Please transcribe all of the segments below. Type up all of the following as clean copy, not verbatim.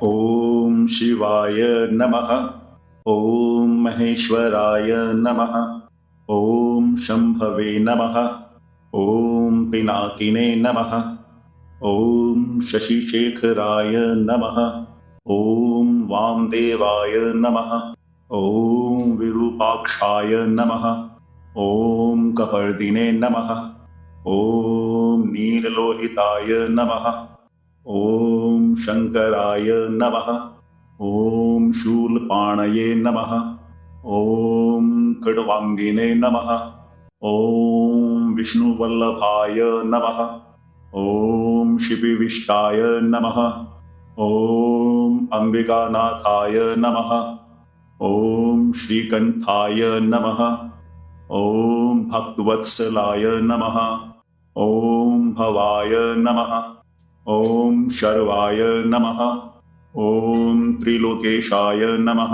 ॐ शिवाय नमः। ॐ महेश्वराय नमः। ॐ शम्भवे नमः। ॐ पिनाकिने नमः। ॐ शशिशेखराय नमः। ॐ वामदेवाय नमः। ॐ विरूपाक्षाय नमः। ॐ कपर्दिने नमः। ॐ नीललोहिताय नमः। ॐ शङ्कराय नमः। ॐ शूलपाणये नमः। ॐ खड्वाङ्गिने नमः। ॐ विष्णुवल्लभाय नमः। ॐ शिपिविष्टाय नमः। ॐ अम्बिकानाथाय नमः। ॐ श्रीकण्ठाय नमः। ॐ भक्तवत्सलाय नमः। ॐ भवाय नमः। ॐ शर्वाय नमः। ॐ त्रिलोकेशाय नमः।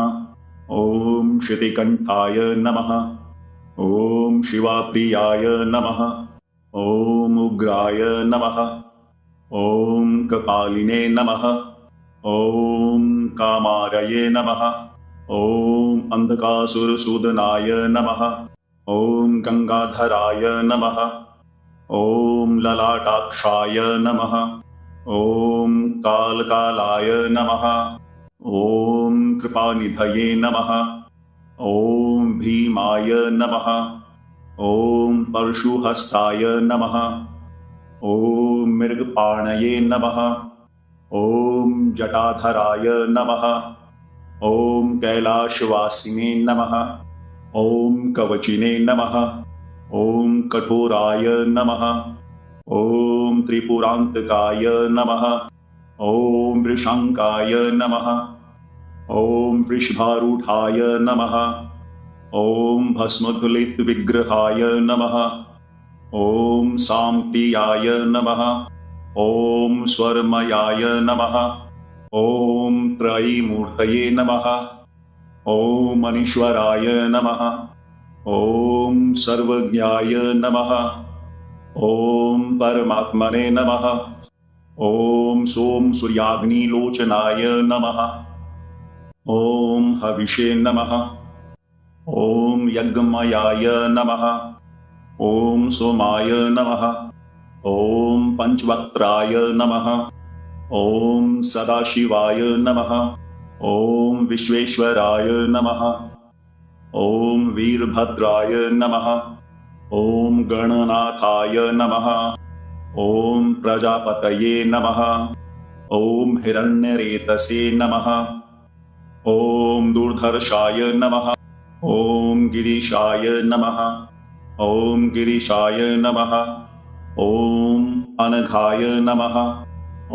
ॐ श्रुतिकण्ठाय नमः। ॐ शिवाप्रियाय नमः। ॐ उग्राय नमः। ॐ कपालिने नमः। ॐ कामारये नमः। ॐ अन्धकासुरसूदनाय नमः। ॐ गङ्गाधराय नमः। ॐ ललाटाक्षाय नमः। ॐ कालकालाय नमः। ॐ कृपानिधये नमः। ॐ भीमाय नमः। ॐ परशुहस्ताय नमः। ॐ मृगपाणये नमः। ॐ जटाधराय नमः। ॐ कैलाशवासिने नमः। ॐ कवचिने नमः। ॐ कठोराय नमः। ॐ त्रिपुरान्तकाय नमः। ॐ वृषङ्काय नमः। ॐ वृषभारूढाय नमः। ॐ भस्मोद्गलितविग्रहाय नमः। ॐ साम्प्रियाय नमः। ॐ स्वरमयाय नमः। ॐ त्रयीमूर्तये नमः। ॐ अनीश्वराय नमः। ॐ सर्वज्ञाय नमः। ॐ परमात्मने नमः। ॐ सोम सूर्याग्निलोचनाय नमः। ॐ हविषे नमः। ॐ यज्ञमयाय नमः। ॐ सोमाय नमः। ॐ पंचवक्त्राय नमः। ॐ सदाशिवाय नमः। ॐ विश्वेश्वराय नमः। ॐ वीरभद्राय नमः। ॐ गणनाथाय नमः। ॐ प्रजापतये नमः। ॐ हिरण्यरेतसे नमः। ॐ दुर्धर्षाय नमः। ॐ गिरीशाय नमः। ॐ गिरीशाय नमः। ॐ अनघाय नमः।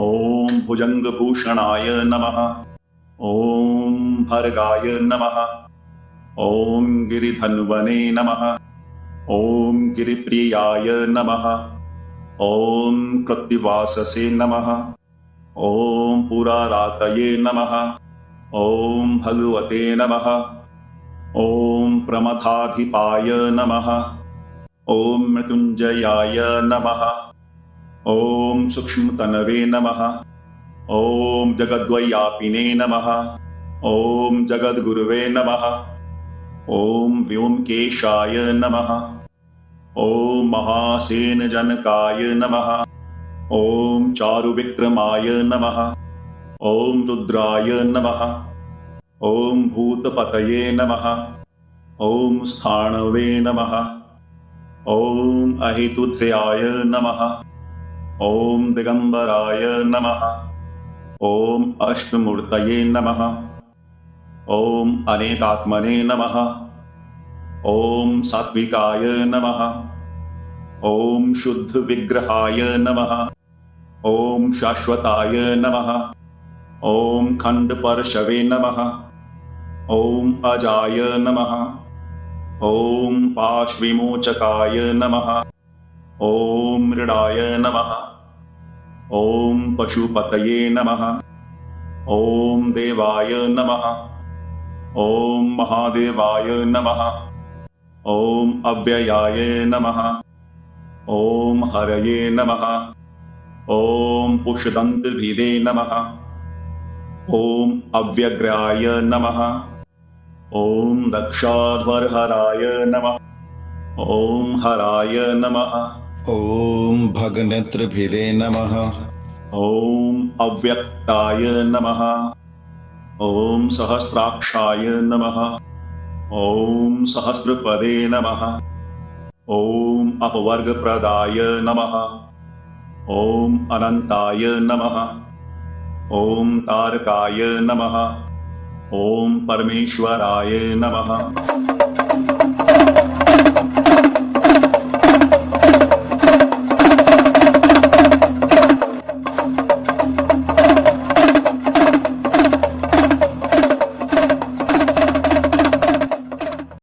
ॐ भुजङ्गभूषणाय नमः। ॐ भर्गाय नमः। ॐ गिरिधन्वने नमः। ॐ गिरिप्रियाय नमः। ॐ कृत्तिवाससे नमः। ॐ पुरारातये नमः। ॐ भगवते नमः। ॐ प्रमथाधिपाय नमः। ॐ मृत्युञ्जयाय नमः। ॐ सूक्ष्मतनवे नमः। ॐ जगद्व्यापिने नमः। ॐ जगद्गुरुवे नमः। ॐ व्योमकेशाय नमः। ॐ महासेनजनकाय नमः। ॐ चारुविक्रमाय नमः। ॐ रुद्राय नमः। ॐ भूतपतये नमः। ॐ स्थाणवे नमः। ॐ अहितुत्र्याय नमः। ॐ दिगम्बराय नमः। ॐ अष्टमूर्तये नमः। ॐ अनेकात्मने नमः। ॐ सात्विकाय नमः। ॐ शुद्धविग्रहाय नमः। ॐ शाश्वताय नमः। ॐ खण्डपर्शवे नमः। ॐ अजाय नमः। ॐ पाशविमोचकाय नमः। ॐ मृडाय नमः। ॐ पशुपतये नमः। ॐ देवाय नमः। ॐ महादेवाय नमः। ॐ अव्ययाय नमः। ॐ हरये नमः। ॐ पुष्यदन्तभिदे नमः। ॐ अव्यग्राय नमः। ॐ दक्षाध्वरहराय नमः। ॐ हराय नमः। ॐ भगनेत्रभिदे नमः। ॐ अव्यक्ताय नमः। ॐ सहस्राक्षाय नमः। ॐ सहस्रपदे नमः। ॐ अपवर्गप्रदाय नमः। ॐ अनन्ताय नमः। ॐ तारकाय नमः। ॐ परमेश्वराय नमः।